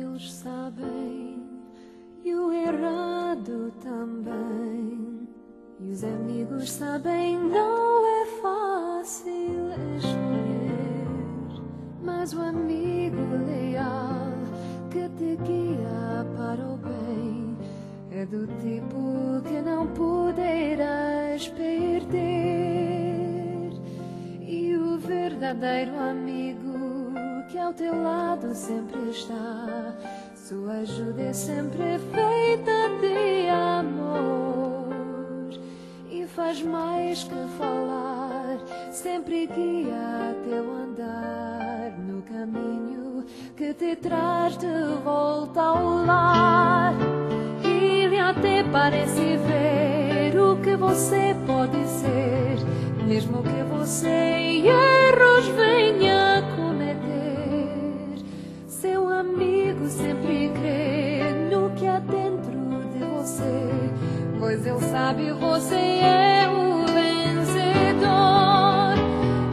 eles sabem, e o errado também. E os amigos sabem, não é fácil escolher, mas o amigo leal que te guia para o bem é do tipo que não poderás perder. E o verdadeiro amigo que ao teu lado sempre está, sua ajuda é sempre feita de amor e faz mais que falar, sempre guia teu andar no caminho que te traz de volta ao lar. Ele até parece ver o que você pode ser, mesmo que você erros venha cometer. Seu amigo sempre crê no que há dentro de você, pois ele sabe você é o vencedor.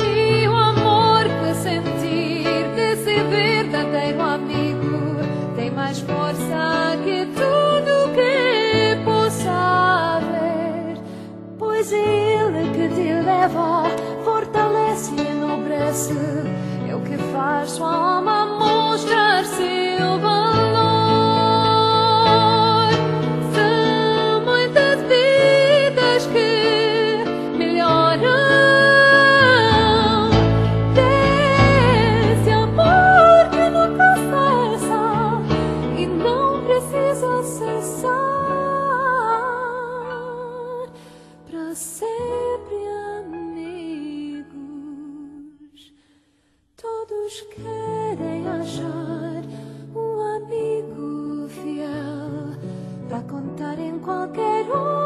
E o amor que sentir desse verdadeiro amigo tem mais força que tudo que possa haver, pois é ele que te leva, fortalece e enobrece, é o que faz sua alma mostrar seu valor. São muitas vidas que melhoram desse amor que nunca cessa e não precisa cessar. Para sempre amigos, todos querem achar um amigo fiel para contar em qualquer hora.